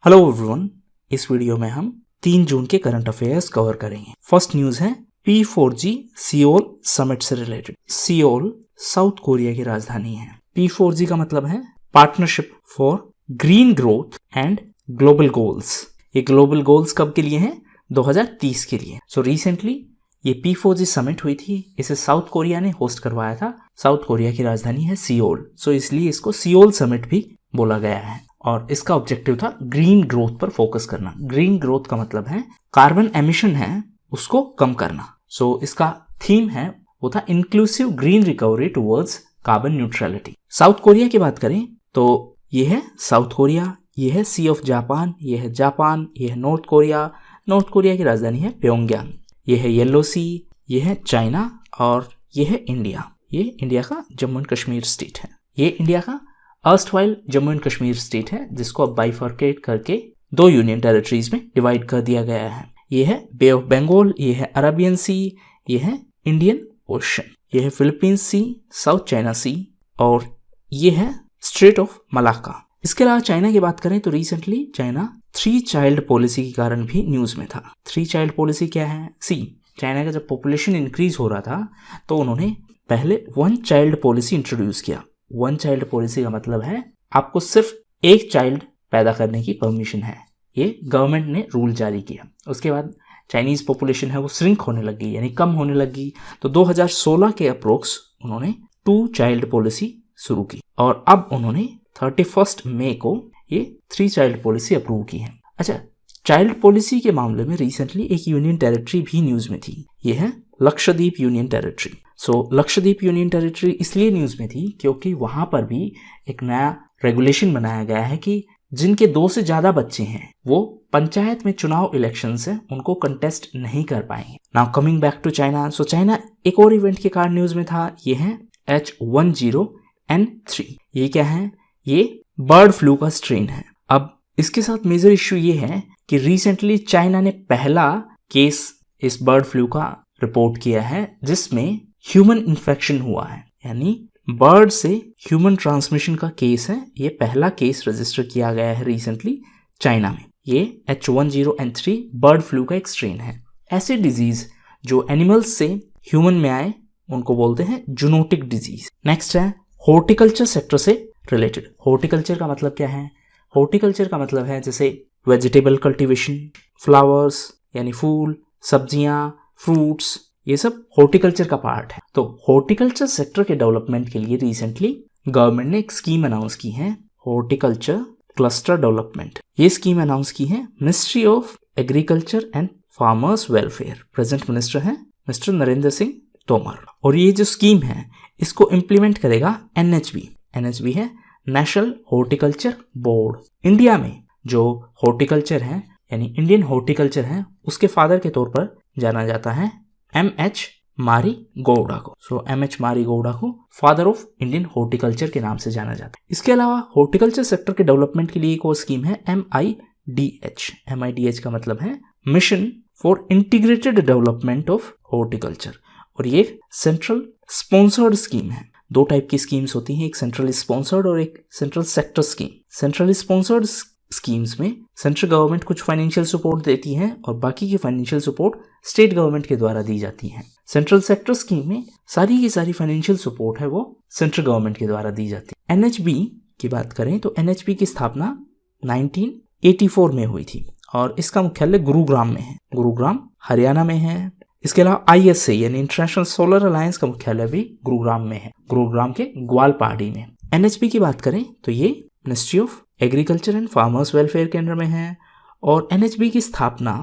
Hello everyone, इस video में हम 3 जून के करंट अफेयर्स कवर करेंगे। फर्स्ट न्यूज है P4G सियोल समिट से रिलेटेड। सियोल साउथ कोरिया की राजधानी है। P4G का मतलब है partnership for green growth and global goals. ये ग्लोबल गोल्स कब के लिए हैं? 2030 के लिए। सो रिसेंटली ये P4G समिट हुई थी। इसे साउथ कोरिया ने होस्ट करवाया था। साउथ कोरिया की राजधानी है सियोल, सो इसलिए इसको सियोल समिट भी बोला गया है। और इसका ऑब्जेक्टिव था ग्रीन ग्रोथ पर फोकस करना। ग्रीन ग्रोथ का मतलब है कार्बन एमिशन है उसको कम करना। सो इसका थीम है वो था inclusive green recovery towards carbon neutrality. South Korea की बात करें तो ये है साउथ कोरिया, ये है सी ऑफ जापान, ये है जापान, ये है नॉर्थ कोरिया। नॉर्थ कोरिया की राजधानी है प्योंगयांग। ये है येलो सी, ये है चाइना और ये है इंडिया। ये इंडिया का जम्मू एंड कश्मीर स्टेट है। ये इंडिया का erstwhile Jammu and Kashmir state है जिसको अब बाइफर्केट करके 2 यूनियन टेरिटरीज में डिवाइड कर दिया गया है। ये है बे ऑफ बंगाल, ये है अरेबियन सी, ये है इंडियन ओशन, ये है फिलीपींस सी, साउथ चाइना सी और ये है स्ट्रेट ऑफ मलाक्का। इसके अलावा चाइना की बात करें तो रिसेंटली चाइना 3 चाइल्ड पॉलिसी के कारण भी न्यूज में था। 3 चाइल्ड पॉलिसी क्या है? चाइना का जब पॉपुलेशन इंक्रीज हो रहा था तो उन्होंने पहले 1 चाइल्ड पॉलिसी इंट्रोड्यूस किया। 1 चाइल्ड पॉलिसी का मतलब है आपको सिर्फ 1 चाइल्ड पैदा करने की परमिशन है। ये गवर्नमेंट ने रूल जारी किया। उसके बाद चाइनीज पॉपुलेशन है वो श्रिंक होने लगी, यानी कम होने लगी। तो 2016 के अप्रोक्स उन्होंने 2 चाइल्ड पॉलिसी शुरू की और अब उन्होंने 31 मई को ये 3 चाइल्ड पॉलिसी अप्रूव की है। अच्छा, चाइल्ड पॉलिसी के मामले में रिसेंटली एक यूनियन टेरिटरी भी न्यूज में थी। ये है Lakshadweep union territory. Lakshadweep union territory इसलिए न्यूज में थी क्योंकि वहां पर भी एक नया रेगुलेशन बनाया गया है कि जिनके 2 से ज्यादा बच्चे हैं वो पंचायत में चुनाव इलेक्शन से उनको कंटेस्ट नहीं कर पाएंगे। Now coming back to China. China एक और इवेंट के कारण न्यूज में था। ये है H10N3। ये क्या है? ये बर्ड फ्लू का स्ट्रेन है। अब इसके साथ मेजर इश्यू ये है कि रिसेंटली चाइना ने पहला केस इस बर्ड फ्लू का रिपोर्ट किया है जिसमें ह्यूमन इन्फेक्शन हुआ है, यानी बर्ड से ह्यूमन ट्रांसमिशन का केस है। ये पहला केस रजिस्टर किया गया है रिसेंटली चाइना में। ये H10N3 बर्ड फ्लू का एक स्ट्रेन है। ऐसे डिजीज जो एनिमल्स से ह्यूमन में आए उनको बोलते हैं जूनोटिक डिजीज। नेक्स्ट है हॉर्टिकल्चर सेक्टर से रिलेटेड। हॉर्टिकल्चर का मतलब क्या है? हॉर्टिकल्चर का मतलब है जैसे वेजिटेबल कल्टीवेशन, फ्लावर्स यानी फूल, सब्जियां, फ्रूट्स, ये सब हॉर्टिकल्चर का पार्ट है। तो हॉर्टिकल्चर सेक्टर के डेवलपमेंट के लिए रिसेंटली गवर्नमेंट ने एक स्कीम अनाउंस की है, हॉर्टिकल्चर क्लस्टर डेवलपमेंट। ये स्कीम अनाउंस की है ministry of agriculture and farmers welfare. Present minister है मिस्टर नरेंद्र सिंह तोमर। और ये जो स्कीम है इसको इम्प्लीमेंट करेगा NHB। NHB है नेशनल हॉर्टिकल्चर बोर्ड। इंडिया में जो हॉर्टिकल्चर है यानी इंडियन हॉर्टिकल्चर है उसके फादर के तौर पर जाना जाता है M.H. मारी गौड़ा को। M.H. मारी गौड़ा को फादर ऑफ इंडियन हॉर्टिकल्चर के नाम से जाना जाता है। इसके अलावा हॉर्टिकल्चर सेक्टर के डेवलपमेंट के लिए एक और स्कीम है MIDH। MIDH का मतलब है mission for integrated development of horticulture. और ये सेंट्रल स्पॉन्सर्ड स्कीम है। 2 टाइप की स्कीम्स होती हैं, एक सेंट्रल स्पॉन्सर्ड और एक central sector scheme. Central sponsored schemes में सेंट्रल गवर्नमेंट कुछ फाइनेंशियल सपोर्ट देती है और बाकी की फाइनेंशियल सपोर्ट स्टेट गवर्नमेंट के द्वारा दी जाती है। सेंट्रल सेक्टर स्कीम में सारी की सारी फाइनेंशियल सपोर्ट है वो सेंट्रल गवर्नमेंट के द्वारा दी जाती है। NHB की बात करें तो NHB की स्थापना 1984 में हुई थी और इसका मुख्यालय गुरुग्राम में है। गुरुग्राम हरियाणा में है। इसके अलावा ISA यानी इंटरनेशनल सोलर अलायंस का मुख्यालय भी गुरुग्राम में है, गुरुग्राम के ग्वाल पहाड़ी में। NHB की बात करें तो ये ministry of agriculture and farmers welfare के अंडर में है और NHB की स्थापना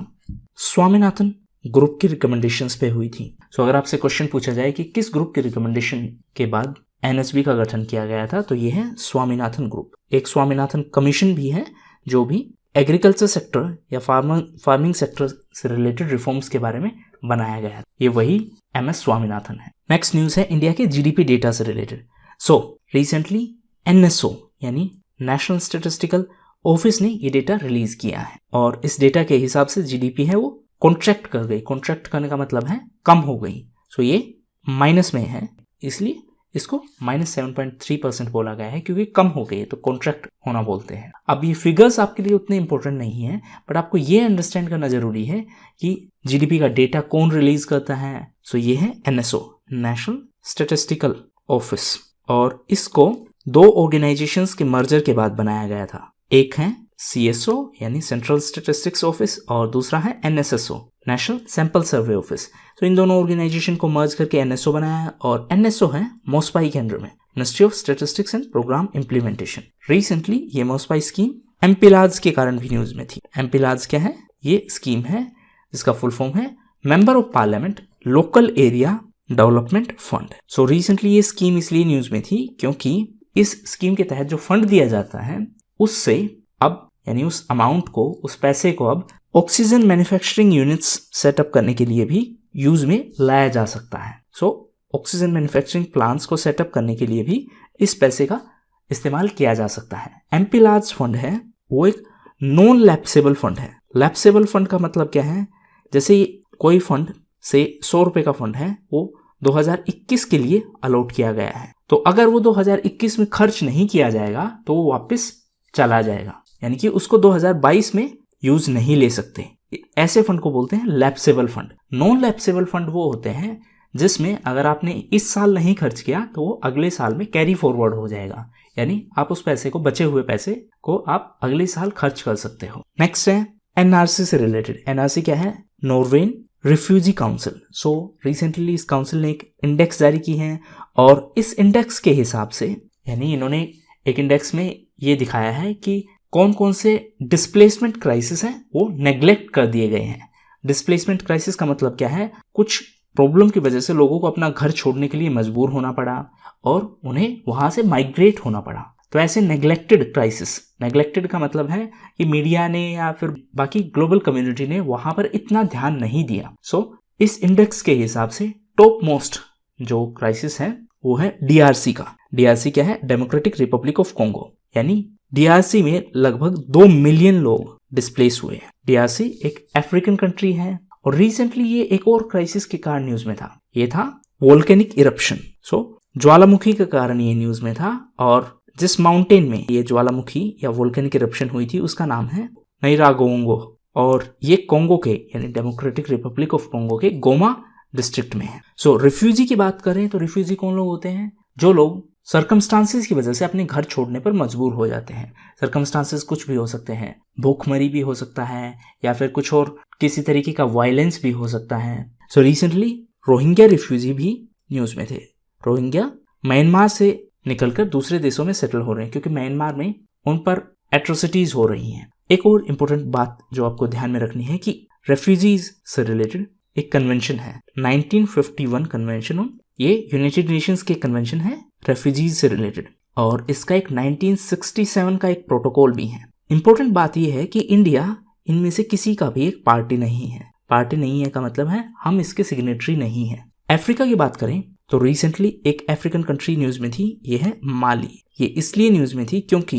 स्वामीनाथन ग्रुप की रिकमेंडेशंस पे हुई थी। अगर आपसे क्वेश्चन पूछा जाए कि किस ग्रुप की रिकमेंडेशन के बाद NHB का गठन किया गया था तो ये है स्वामीनाथन ग्रुप। एक स्वामीनाथन कमीशन भी है जो भी एग्रीकल्चर सेक्टर या फार्मिंग सेक्टर से रिलेटेड रिफॉर्म्स के बारे में बनाया गया है। ये वही MS स्वामीनाथन है। नेक्स्ट न्यूज है इंडिया के GDP डेटा से रिलेटेड। रिसेंटली NSO यानी नेशनल स्टैटिस्टिकल ऑफिस ने ये डेटा रिलीज किया है और इस डेटा के हिसाब से GDP है वो कॉन्ट्रैक्ट कर गई। कॉन्ट्रैक्ट करने का मतलब है कम हो गई। ये माइनस में है, इसलिए इसको -7.3% बोला गया है क्योंकि कम हो गई, तो कॉन्ट्रैक्ट होना बोलते हैं। अब ये फिगर्स आपके लिए उतने इंपॉर्टेंट नहीं है, बट आपको ये अंडरस्टैंड करना जरूरी है कि जीडीपी का डेटा कौन रिलीज करता है। सो ये है एनएसओ, नेशनल स्टैटिस्टिकल ऑफिस, और इसको 2 ऑर्गेनाइजेशंस के मर्जर के बाद बनाया गया था। एक है CSO यानी सेंट्रल स्टैटिस्टिक्स ऑफिस, और दूसरा है NSSO, national sample survey office. तो इन दोनों ऑर्गेनाइजेशन को मर्ज करके NSO बनाया है, और NSO है मोस्पाई के अंडर में, ministry of statistics and programme implementation. Recently ये मोस्पाई स्कीम MPLADS के कारण भी न्यूज में थी। MPLADS क्या है? ये स्कीम है जिसका फुल फॉर्म है member of parliament local area development fund. So recently ये स्कीम इसलिए न्यूज में थी क्योंकि इस स्कीम के तहत जो फंड दिया जाता है उससे अब यानी उस अमाउंट को, उस पैसे को अब ऑक्सीजन मैन्युफैक्चरिंग यूनिट्स सेटअप करने के लिए भी यूज में लाया जा सकता है। सो ऑक्सीजन मैन्युफैक्चरिंग प्लांट्स को सेटअप करने के लिए भी इस पैसे का इस्तेमाल किया जा सकता है। MPLADS फंड है वो एक नॉन लैप्सेबल फंड है। लैप्सेबल फंड का मतलब क्या है? जैसे कोई फंड से 100 रुपए का फंड है वो 2021 के लिए अलॉट किया गया है, तो अगर वो 2021 में खर्च नहीं किया जाएगा तो वो वापस चला जाएगा, यानी कि उसको 2022 में यूज नहीं ले सकते। ऐसे फंड को बोलते हैं lapsable fund. Non lapsable fund वो होते हैं जिसमें अगर आपने इस साल नहीं खर्च किया तो वो अगले साल में कैरी फॉरवर्ड हो जाएगा, यानी आप उस पैसे को, बचे हुए पैसे को आप अगले साल खर्च कर सकते हो। नेक्स्ट है NRC से रिलेटेड। NRC क्या है? नॉर्वेन रिफ्यूजी काउंसिल। सो रिसेंटली इस काउंसिल ने एक इंडेक्स जारी की है, और इस इंडेक्स के हिसाब से, यानी इन्होंने एक इंडेक्स में ये दिखाया है कि कौन कौन से डिस्प्लेसमेंट क्राइसिस हैं वो नेग्लेक्ट कर दिए गए हैं। डिस्प्लेसमेंट क्राइसिस का मतलब क्या है? कुछ प्रॉब्लम की वजह से लोगों को अपना घर छोड़ने के लिए मजबूर होना पड़ा और उन्हें वहां से माइग्रेट होना पड़ा। तो ऐसे नेग्लेक्टेड क्राइसिस, नेग्लेक्टेड का मतलब है कि मीडिया ने या फिर बाकी ग्लोबल कम्युनिटी ने वहां पर इतना ध्यान नहीं दिया। सो इस इंडेक्स के हिसाब से टॉप मोस्ट जो क्राइसिस है वो है DRC का। DRC क्या है? डेमोक्रेटिक रिपब्लिक ऑफ कॉन्गो, यानी DRC में लगभग 2 मिलियन लोग डिस्प्लेस हुए हैं। DRC एक अफ्रीकन कंट्री है, और रिसेंटली ये एक और क्राइसिस के कारण न्यूज में था। ये था वोल्केनिक इरप्शन। सो ज्वालामुखी के कारण ये न्यूज में था, और जिस माउंटेन में ये ज्वालामुखी या वोल्केनिक इरप्शन हुई थी उसका नाम है नाइरागोंगो, और ये कॉन्गो के यानी डेमोक्रेटिक रिपब्लिक ऑफ कॉन्गो के गोमा डिस्ट्रिक्ट में है। सो रिफ्यूजी की बात करें तो रिफ्यूजी कौन लोग होते हैं? जो लोग सर्कमस्टांसेस की वजह से अपने घर छोड़ने पर मजबूर हो जाते हैं। सर्कमस्टांसेस कुछ भी हो सकते हैं, भूखमरी भी हो सकता है, या फिर कुछ और किसी तरीके का वायलेंस भी हो सकता है। सो रिसेंटली रोहिंग्या रिफ्यूजी भी न्यूज में थे। रोहिंग्या म्यांमार से निकलकर दूसरे देशों में सेटल हो रहे हैं क्योंकि म्यांमार में उन पर एट्रोसिटीज हो रही हैं। एक और इम्पोर्टेंट बात जो आपको ध्यान में रखनी है कि रेफ्यूजीज से रिलेटेड एक कन्वेंशन है, 1951 कन्वेंशन ऑन, ये यूनाइटेड नेशंस के कन्वेंशन है रेफ्यूजीज से रिलेटेड, और इसका एक 1967 का एक प्रोटोकॉल भी है। इंपॉर्टेंट बात यह है कि इंडिया इनमें से किसी का भी एक पार्टी नहीं है। पार्टी नहीं है का मतलब है हम इसके सिग्नेटरी नहीं है। अफ्रीका की बात करें तो रिसेंटली एक अफ्रीकन कंट्री न्यूज में थी, ये है माली। ये इसलिए न्यूज में थी क्योंकि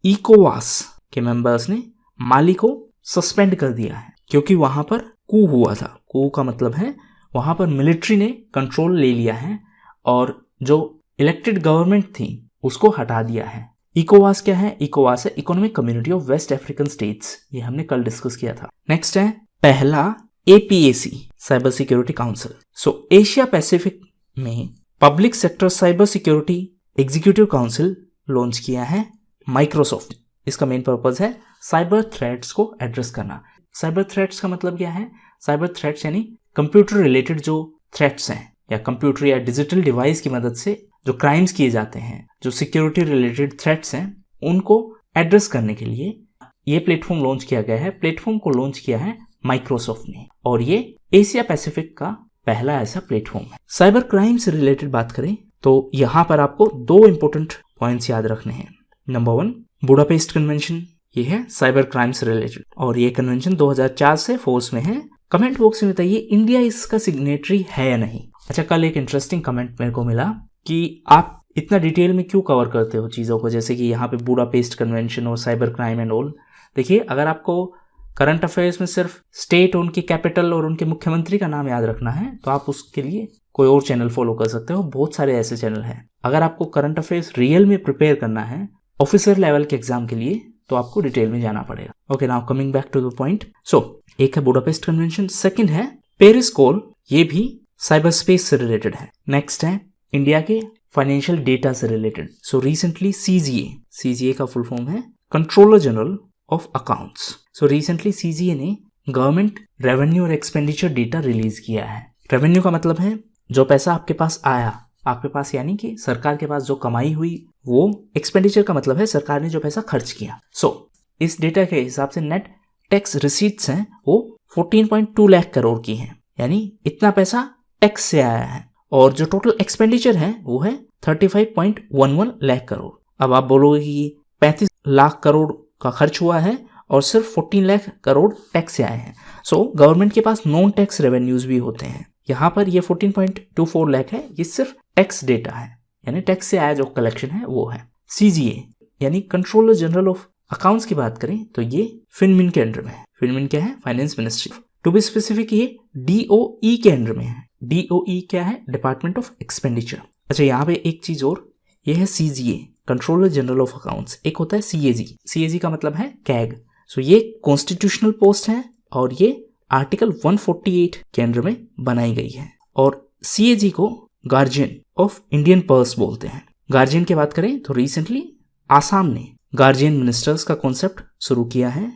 इकोवास के मेंबर्स ने माली को सस्पेंड कर दिया है क्योंकि वहां पर कू हुआ था। कू का मतलब है वहां पर मिलिट्री ने कंट्रोल ले लिया है और जो इलेक्टेड गवर्नमेंट थी उसको हटा दिया है। इकोवास क्या है? इकोवास है economic community of West African states, ये हमने कल डिस्कस किया था। नेक्स्ट है पहला APAC cyber security council. So Asia Pacific में public sector cyber security executive council launch किया है माइक्रोसॉफ्ट। इसका मेन पर्पस है साइबर थ्रेट्स को एड्रेस करना। साइबर थ्रेट्स का मतलब क्या है? साइबर थ्रेट्स यानी कंप्यूटर रिलेटेड जो थ्रेट्स हैं या कंप्यूटर या डिजिटल डिवाइस की मदद से जो क्राइम्स किए जाते हैं, जो सिक्योरिटी रिलेटेड थ्रेट्स हैं, उनको एड्रेस करने के लिए ये प्लेटफॉर्म लॉन्च किया गया है। प्लेटफॉर्म को लॉन्च किया है माइक्रोसॉफ्ट ने और ये एशिया पैसिफिक का पहला ऐसा प्लेटफॉर्म है। साइबर क्राइम से रिलेटेड बात करें तो यहां पर आपको 2 इंपॉर्टेंट पॉइंट्स याद रखने हैं। नंबर 1 बुडापेस्ट कन्वेंशन, ये है साइबर क्राइम से रिलेटेड और ये कन्वेंशन 2004 से फोर्स में है। कमेंट बॉक्स में बताइए इंडिया इसका सिग्नेटरी है या नहीं। अच्छा, कल एक इंटरेस्टिंग कमेंट मेरे को मिला कि आप इतना डिटेल में क्यों कवर करते हो चीज़ों को, जैसे कि यहाँ पे बुडापेस्ट कन्वेंशन और साइबर क्राइम एंड ऑल। देखिए, अगर आपको करंट अफेयर्स में सिर्फ स्टेट, उनकी कैपिटल और उनके मुख्यमंत्री का नाम याद रखना है तो आप उसके लिए कोई और चैनल फॉलो कर सकते हो। बहुत सारे ऐसे चैनल हैं। अगर आपको करंट अफेयर्स रियल में प्रिपेयर करना है ऑफिसर लेवल के एग्जाम के लिए तो आपको डिटेल में जाना पड़ेगा। Okay, now coming back to the point. So एक है बुडापेस्ट कन्वेंशन, सेकंड है पेरिस कॉल, ये भी साइबर स्पेस से रिलेटेड है। नेक्स्ट है इंडिया के फाइनेंशियल डेटा से रिलेटेड। सो रिसेंटली सीजीए का फुल फॉर्म है Controller general of Accounts. So recently CGA ने गवर्नमेंट रेवेन्यू और एक्सपेंडिचर डेटा रिलीज किया है। रेवेन्यू का मतलब है जो पैसा आपके पास आया, आपके पास यानी कि सरकार के पास जो कमाई हुई वो। एक्सपेंडिचर का मतलब है सरकार ने जो पैसा खर्च किया। सो इस डेटा के हिसाब से नेट टैक्स रिसीट्स हैं वो 14.2 लाख करोड़ की हैं, यानी इतना पैसा टैक्स से आया है। और जो टोटल एक्सपेंडिचर है वो है 35.11 लाख करोड़। अब आप बोलोगे कि 35 लाख करोड़ का खर्च हुआ है और सिर्फ 14 लाख करोड़ टैक्स से आए हैं। सो गवर्नमेंट के पास नॉन टैक्स रेवेन्यूज भी होते हैं। यहाँ पर ये 14.24 लाख है, ये सिर्फ टैक्स डेटा है, यानी टैक्स से आया जो कलेक्शन है वो है। सीजीए यानी कंट्रोलर जनरल ऑफ अकाउंट्स की बात करें तो ये फिनमिन के अंडर में है। फिनमिन क्या है? Finance ministry. To be specific ये डीओई के अंडर में है। डीओई क्या है? Department of expenditure. अच्छा, यहाँ पे एक चीज और, ये है CGA controller general of accounts. एक होता है सीएजी। सीएजी का मतलब है कैग। सो ये कॉन्स्टिट्यूशनल पोस्ट है और ये आर्टिकल 148 के अंडर में बनाई गई है। और सीएजी को गार्जियन ऑफ इंडियन पर्स बोलते हैं। गार्जियन की बात करें तो रिसेंटली आसाम ने गार्जियन मिनिस्टर्स का कॉन्सेप्ट शुरू किया है।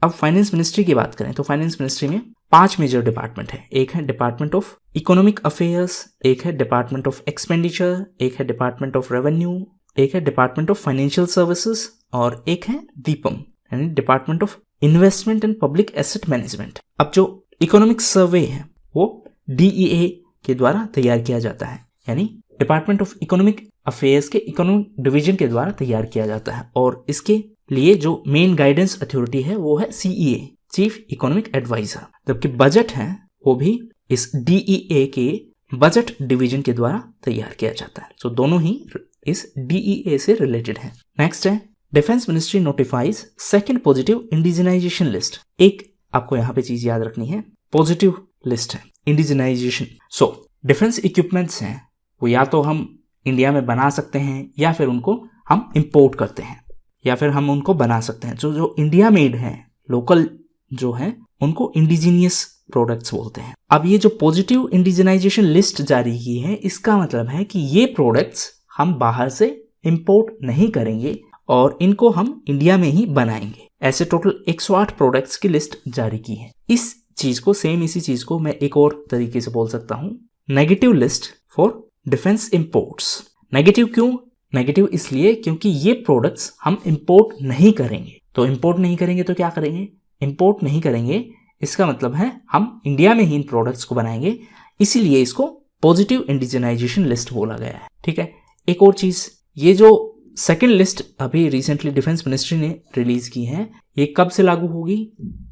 अब फाइनेंस मिनिस्ट्री की बात करें तो फाइनेंस मिनिस्ट्री में 5 मेजर डिपार्टमेंट है। एक है डिपार्टमेंट ऑफ इकोनॉमिक अफेयर्स, एक है डिपार्टमेंट ऑफ एक्सपेंडिचर, एक है डिपार्टमेंट ऑफ रेवेन्यू, एक है डिपार्टमेंट ऑफ फाइनेंशियल सर्विसेज और एक है दीपम यानी department of investment and public asset management. अब जो इकोनॉमिक सर्वे है वो डीईए के द्वारा तैयार किया जाता है, यानी डिपार्टमेंट ऑफ इकोनॉमिक अफेयर्स के इकोनॉमिक डिवीजन के द्वारा तैयार किया जाता है। और इसके लिए जो मेन गाइडेंस अथॉरिटी है वो है सीईए, चीफ इकोनॉमिक एडवाइजर। जबकि बजट है वो भी इस डीईए के बजट डिवीजन के द्वारा तैयार किया जाता है। सो दोनों ही इस डीईए से रिलेटेड है। नेक्स्ट है defence ministry notifies second positive indigenisation list. एक आपको यहाँ पे चीज याद रखनी है, पॉजिटिव लिस्ट है इंडिजिनाइजेशन। सो डिफेंस इक्विपमेंट्स हैं वो या तो हम इंडिया में बना सकते हैं या फिर उनको हम इंपोर्ट करते हैं या फिर हम उनको बना सकते हैं। जो इंडिया मेड है, लोकल जो है, उनको इंडिजीनियस प्रोडक्ट्स बोलते हैं। अब ये जो पॉजिटिव इंडिजिनाइजेशन लिस्ट जारी की है इसका मतलब है कि ये प्रोडक्ट्स हम बाहर से इंपोर्ट नहीं करेंगे और इनको हम इंडिया में ही बनाएंगे। ऐसे टोटल 108 प्रोडक्ट्स की लिस्ट जारी की है। इस चीज को, सेम इसी चीज को मैं एक और तरीके से बोल सकता हूं, negative list for defence imports. Negative क्यों? नेगेटिव इसलिए क्योंकि ये प्रोडक्ट्स हम इंपोर्ट नहीं करेंगे। तो इंपोर्ट नहीं करेंगे तो क्या करेंगे? इंपोर्ट नहीं करेंगे इसका मतलब है हम इंडिया में ही इन प्रोडक्ट्स को बनाएंगे, इसीलिए इसको पॉजिटिव इंडिजिनाइजेशन लिस्ट बोला गया है। ठीक है, एक और चीज, ये जो सेकेंड लिस्ट अभी रिसेंटली डिफेंस मिनिस्ट्री ने रिलीज की है, ये कब से लागू होगी?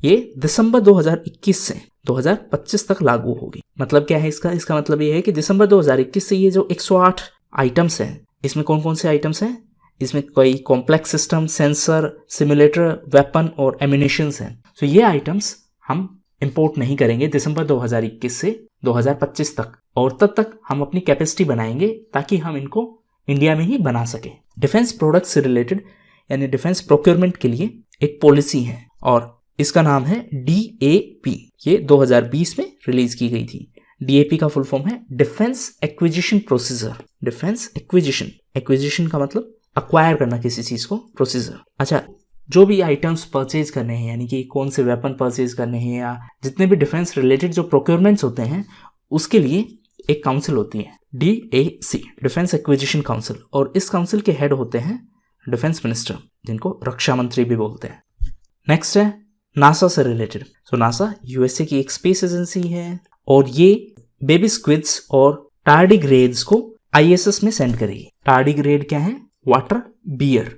ये दिसंबर 2021 से 2025 तक लागू होगी। मतलब क्या है इसका? इसका मतलब ये है कि दिसंबर 2021 से ये जो 108 आइटम्स हैं, इसमें कौन कौन से आइटम्स हैं? इसमें कई complex system, sensor, simulator, weapon और एम्यूनिशंस हैं। तो ये आइटम्स हम इंपोर्ट नहीं करेंगे दिसंबर 2021 से 2025 तक, और तब तक हम अपनी कैपेसिटी बनाएंगे ताकि हम इनको इंडिया में ही बना सके। डिफेंस प्रोडक्ट से रिलेटेड यानी डिफेंस प्रोक्योरमेंट के लिए एक पॉलिसी है और इसका नाम है DAP। ये 2020 में रिलीज की गई थी। DAP का फुल फॉर्म है defence acquisition procedure. Defence acquisition, acquisition का मतलब अक्वायर करना किसी चीज को, प्रोसीजर। अच्छा, जो भी आइटम्स परचेज करने हैं, यानी कि कौन से वेपन परचेज करने हैं या जितने भी डिफेंस रिलेटेड जो प्रोक्योरमेंट्स होते हैं, उसके लिए एक काउंसिल होती है, DAC, डिफेंस एक्विजिशन काउंसिल। और इस काउंसिल के हेड होते हैं डिफेंस मिनिस्टर, जिनको रक्षा मंत्री भी बोलते हैं। नेक्स्ट है नासा से रिलेटेड। सो नासा USA की एक स्पेस एजेंसी है और ये बेबी स्क्विड्स और टार्डिग्रेड्स को ISS में सेंड करेगी। टार्डिग्रेड क्या है? Water beer.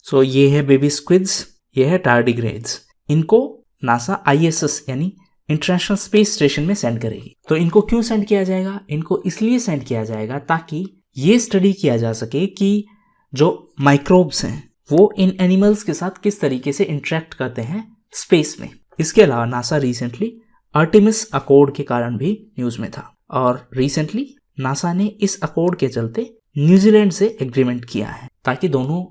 सो ये है बेबी स्क्विड्स, ये है टार्डिग्रेड्स। इनको नासा ISS यानी इंटरनेशनल स्पेस स्टेशन में सेंड करेगी। तो इनको क्यों सेंड किया जाएगा? इनको इसलिए सेंड किया जाएगा ताकि ये स्टडी किया जा सके कि जो माइक्रोब्स हैं वो इन एनिमल्स के साथ किस तरीके से इंटरेक्ट करते हैं स्पेस में। इसके अलावा नासा रिसेंटली आर्टेमिस अकॉर्ड के कारण भी न्यूज में था, और रिसेंटली नासा ने इस अकॉर्ड के चलते न्यूजीलैंड से एग्रीमेंट किया है ताकि दोनों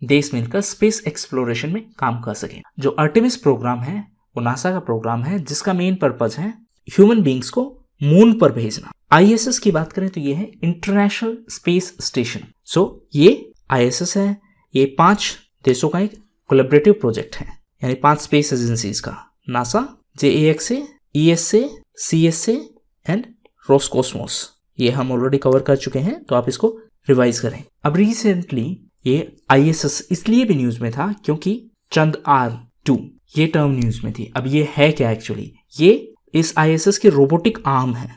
देश मिलकर स्पेस एक्सप्लोरेशन में काम कर सकें। जो आर्टेमिस प्रोग्राम है वो नासा का प्रोग्राम है जिसका मेन पर्पज है ह्यूमन बींग्स को मून पर भेजना। आईएसएस की बात करें तो ये है इंटरनेशनल स्पेस स्टेशन। सो ये आईएसएस है, ये 5 देशों का एक कोलैबोरेटिव प्रोजेक्ट है, यानी 5 स्पेस एजेंसीज का, NASA, JAXA, ESA, CSA and Roscosmos. ये हम ऑलरेडी कवर कर चुके हैं, तो आप इसको रिवाइज करें। अब रिसेंटली ये आईएसएस इसलिए भी न्यूज में था क्योंकि चंद्रयान-2 ये टर्म न्यूज में थी। अब ये है क्या एक्चुअली? ये इस आईएसएस के रोबोटिक आर्म है।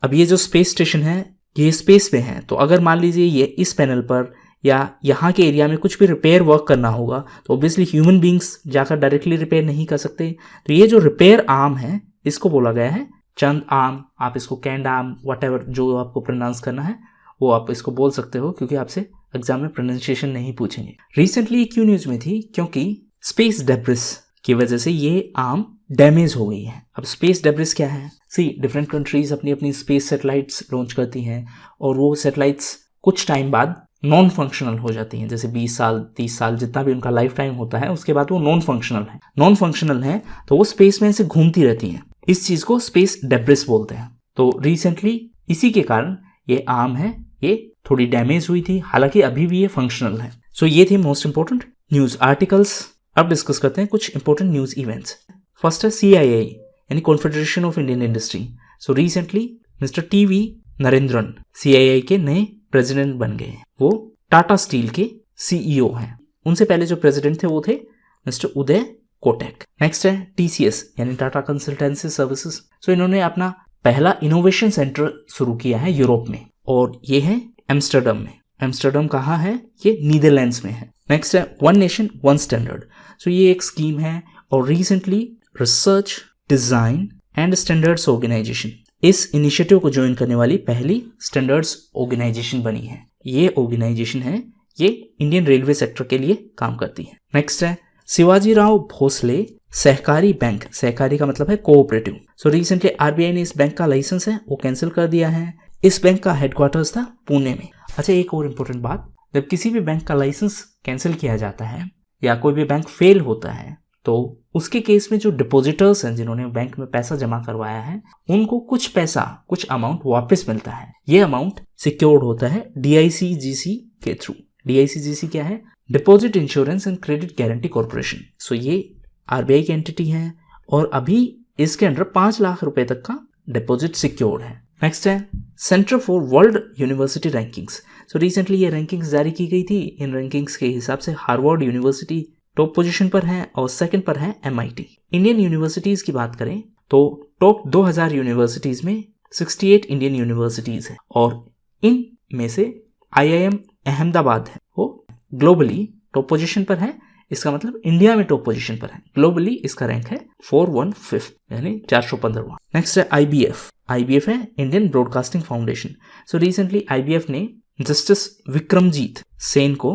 अब ये जो स्पेस स्टेशन है ये स्पेस में है, तो अगर मान लीजिए ये इस पैनल पर या यहाँ के एरिया में कुछ भी रिपेयर वर्क करना होगा तो ऑब्वियसली ह्यूमन बींग्स जाकर डायरेक्टली रिपेयर नहीं कर सकते। तो ये जो रिपेयर आर्म है इसको बोला गया है चंद आर्म। आप इसको कैंड आर्म व्हाटएवर जो आपको प्रोनाउंस करना है वो आप इसको बोल सकते हो, क्योंकि आपसे एग्जाम में प्रोनाउंसिएशन नहीं पूछेंगे। रिसेंटली ये क्यों न्यूज में थी? क्योंकि स्पेस डेब्रिस की वजह से ये आर्म डैमेज हो गई है। अब स्पेस डेब्रिस क्या है? सी डिफरेंट कंट्रीज अपनी अपनी स्पेस सैटेलाइट्स लॉन्च करती हैं और वो सैटेलाइट्स कुछ टाइम बाद नॉन फंक्शनल हो जाती हैं, जैसे 20 साल 30 साल जितना भी उनका लाइफ टाइम होता है उसके बाद वो नॉन फंक्शनल है तो वो स्पेस में से घूमती रहती हैं। इस चीज को स्पेस डेब्रिस बोलते हैं। तो रिसेंटली इसी के कारण ये आर्म है ये थोड़ी डैमेज हुई थी, हालांकि अभी भी ये फंक्शनल है। सो ये थे मोस्ट इंपोर्टेंट न्यूज आर्टिकल्स। अब डिस्कस करते हैं कुछ इंपोर्टेंट न्यूज इवेंट्स। फर्स्ट है CII यानी confederation of Indian industry. So recently mister TV Narendran CII के नए प्रेसिडेंट बन गए। वो टाटा स्टील के CEO हैं। उनसे पहले जो प्रेसिडेंट थे वो थे मिस्टर उदय कोटक। नेक्स्ट है TCS यानी टाटा कंसल्टेंसी सर्विसेज। सो इन्होंने अपना पहला इनोवेशन सेंटर शुरू किया है यूरोप में, और ये है एम्स्टर्डम में। एम्स्टर्डम कहाँ है? ये नीदरलैंड्स में है। नेक्स्ट है one nation one standard. So ये एक स्कीम है और recently research design and standards organisation इस इनिशिएटिव को ज्वाइन करने वाली पहली स्टैंडर्ड्स ऑर्गेनाइजेशन बनी है। ये ऑर्गेनाइजेशन है ये इंडियन रेलवे सेक्टर के लिए काम करती है। नेक्स्ट है शिवाजीराव भोसले सहकारी बैंक। सहकारी का मतलब है कोऑपरेटिव। सो रिसेंटली RBI ने इस बैंक का लाइसेंस है वो कैंसिल कर दिया है। इस बैंक का हेडक्वार्टर्स था पुणे में। अच्छा, एक और इम्पोर्टेंट बात, जब किसी भी बैंक का लाइसेंस कैंसिल किया जाता है या कोई भी बैंक फेल होता है तो उसके केस में जो डिपॉजिटर्स हैं जिन्होंने बैंक में पैसा जमा करवाया है उनको कुछ अमाउंट वापस मिलता है। ये अमाउंट सिक्योर्ड होता है DICGC के थ्रू। DICGC क्या है? Deposit insurance and credit guarantee corporation. So ये RBI की एंटिटी है और अभी इसके अंडर 5 लाख रुपए तक का डिपॉजिट सिक्योर्ड है। नेक्स्ट है centre for world university rankings. So recently ये रैंकिंग्स जारी की गई थी। इन रैंकिंग्स के हिसाब से हार्वर्ड यूनिवर्सिटी टॉप पोजीशन पर है और सेकंड पर है MIT। इंडियन यूनिवर्सिटीज की बात करें तो टॉप 2000 यूनिवर्सिटीज में 68 इंडियन यूनिवर्सिटीज है और इन में से IIM अहमदाबाद है वो ग्लोबली टॉप पोजीशन पर है। इसका मतलब इंडिया में टॉप पोजीशन पर है। ग्लोबली इसका रैंक है 415 यानी 415वां। नेक्स्ट है IBF है Indian broadcasting foundation. So recently IBF ने जस्टिस विक्रमजीत सेन को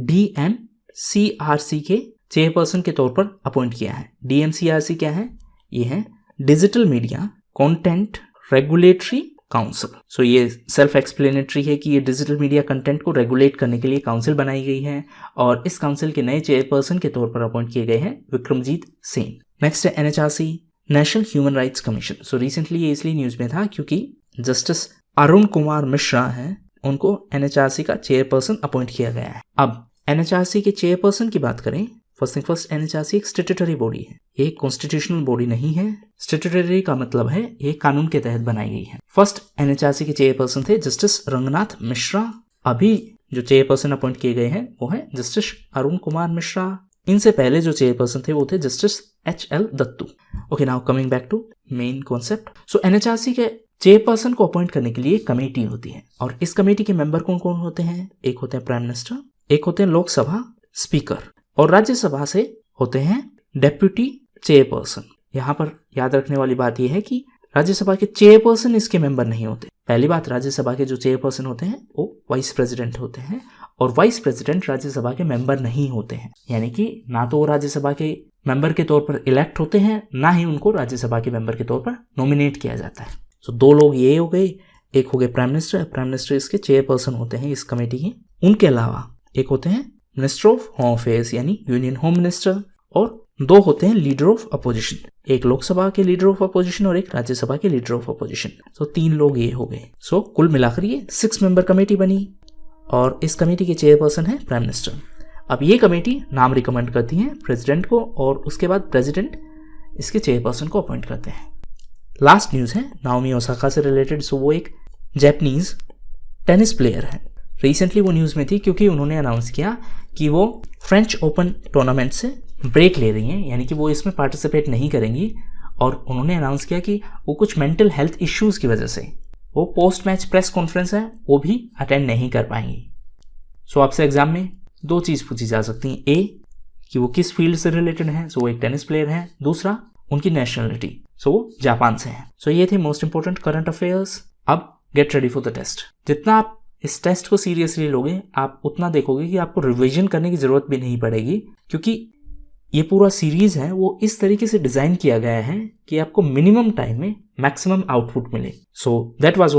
DMCRC के चेयरपर्सन के तौर पर अपॉइंट किया है। DMCRC क्या है? ये है digital media content regulatory council. So ये सेल्फ एक्सप्लेनेटरी है कि ये डिजिटल मीडिया कंटेंट को रेगुलेट करने के लिए काउंसिल बनाई गई है और इस काउंसिल के नए चेयरपर्सन के तौर पर अपॉइंट किए गए हैं विक्रमजीत सेन। नेक्स्ट है NHRC national human rights commission. So recently ये इसलिए न्यूज में था क्योंकि जस्टिस अरुण कुमार मिश्रा हैं, उनको NHRC का चेयरपर्सन अपॉइंट किया गया है। अब NHRC के चेयरपर्सन की बात करें, फर्स्ट NHRC एक स्टैट्यूटरी बॉडी है, ये कॉन्स्टिट्यूशनल बॉडी नहीं है। स्टैट्यूटरी का मतलब है ये कानून के तहत बनाई गई है। फर्स्ट NHRC के चेयरपर्सन थे जस्टिस रंगनाथ मिश्रा। अभी जो चेयरपर्सन अपॉइंट किए गए हैं वो है जस्टिस अरुण कुमार मिश्रा। इनसे पहले जो चेयरपर्सन थे वो थे justice HL Dattu. Okay, now coming back to main concept. So NHRC के चेयरपर्सन को अपॉइंट करने के लिए कमेटी होती है और इस कमेटी के मेंबर कौन कौन होते हैं? एक होते हैं प्राइम मिनिस्टर, एक होते हैं लोकसभा स्पीकर और राज्यसभा से होते हैं डेप्यूटी चेयरपर्सन। यहाँ पर याद रखने वाली बात यह है कि राज्यसभा के चेयरपर्सन इसके मेंबर नहीं होते। पहली बात, राज्यसभा के जो चेयरपर्सन होते हैं वो वाइस प्रेसिडेंट होते हैं और वाइस प्रेसिडेंट राज्यसभा के मेंबर नहीं होते हैं, यानी कि ना तो वो राज्यसभा के मेंबर के तौर पर इलेक्ट होते हैं, ना ही उनको राज्यसभा के मेंबर के तौर पर नॉमिनेट किया जाता है। तो दो लोग ये हो गए, एक हो गए प्राइम मिनिस्टर इसके चेयरपर्सन होते हैं इस कमेटी के। उनके अलावा एक होते हैं मिनिस्टर ऑफ होम अफेयर्स यानी यूनियन होम मिनिस्टर, और दो होते हैं लीडर ऑफ अपोजिशन, एक लोकसभा के लीडर ऑफ अपोजिशन और एक राज्यसभा के लीडर ऑफ अपोजिशन। तो 3 लोग ये हो गए। सो कुल मिलाकर ये 6 मेंबर कमेटी बनी और इस कमेटी के चेयरपर्सन है प्राइम मिनिस्टर। अब ये कमेटी नाम रिकमेंड करती है प्रेसिडेंट को और उसके बाद प्रेसिडेंट इसके चेयरपर्सन को अपॉइंट करते हैं। लास्ट न्यूज़ है नाओमी ओसाका से रिलेटेड। सो वो एक जापानीज टेनिस प्लेयर है। रिसेंटली वो न्यूज़ में थी क्योंकि उन्होंने अनाउंस किया कि वो फ्रेंच ओपन टूर्नामेंट से ब्रेक ले रही हैं, यानी कि वो इसमें पार्टिसिपेट नहीं करेंगी। और उन्होंने अनाउंस किया कि वो कुछ मेंटल हेल्थ इश्यूज़ की वजह से वो पोस्ट मैच प्रेस कॉन्फ्रेंस है वो भी अटेंड नहीं कर पाएंगी। सो आपसे एग्जाम में 2 चीज़ पूछी जा सकती हैं, ए कि वो किस फील्ड से रिलेटेड है, सो वो एक टेनिस प्लेयर है, दूसरा उनकी नेशनलिटी, सो वो जापान से है। सो ये थे मोस्ट इंपॉर्टेंट करंट अफेयर्स। अब get ready for the test. जितना आप इस टेस्ट को सीरियसली लोगे आप उतना देखोगे कि आपको रिवीजन करने की जरूरत भी नहीं पड़ेगी, क्योंकि ये पूरा सीरीज है वो इस तरीके से डिजाइन किया गया है कि आपको मिनिमम टाइम में मैक्सिमम आउटपुट मिले। So that was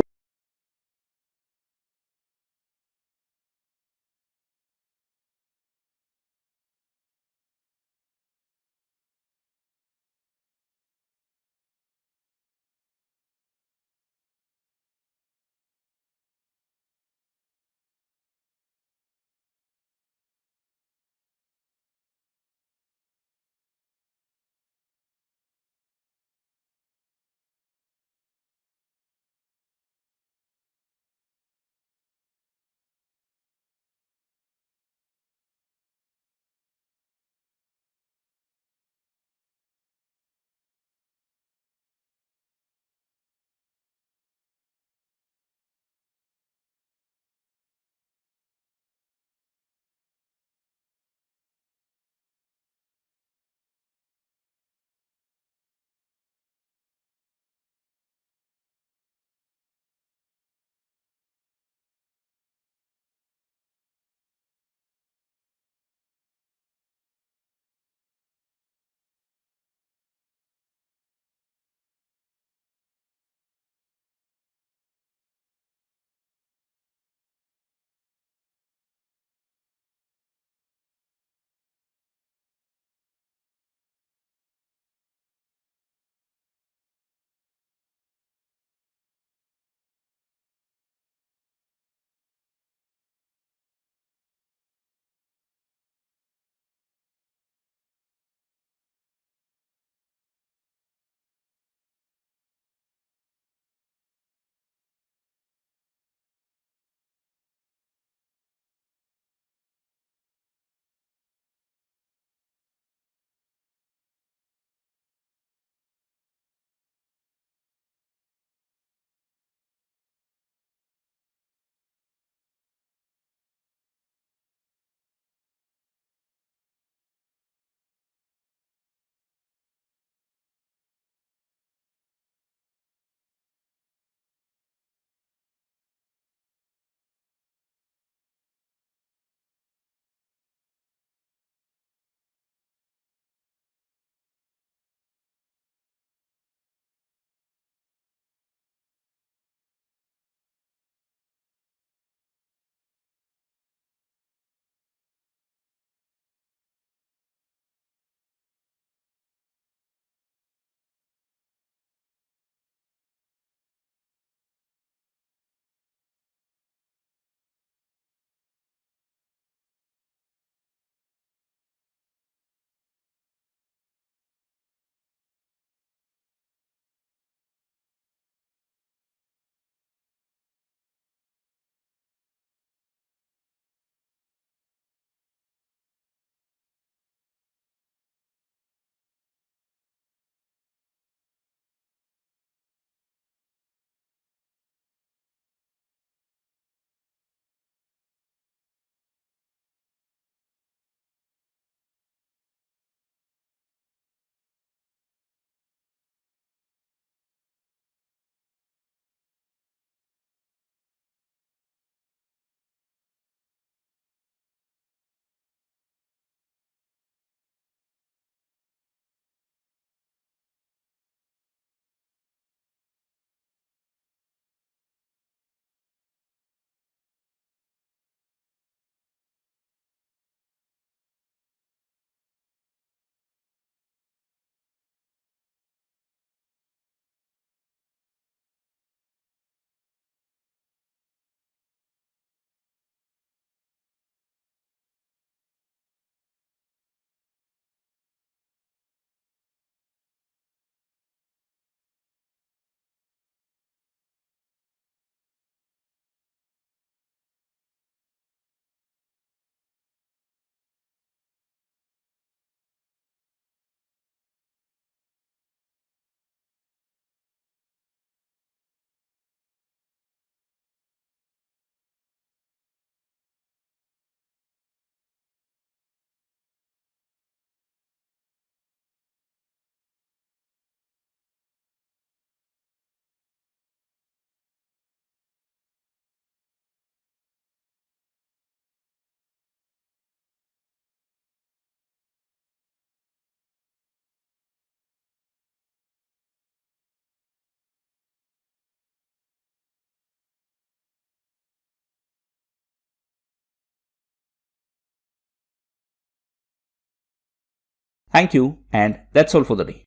thank you and that's all for the day.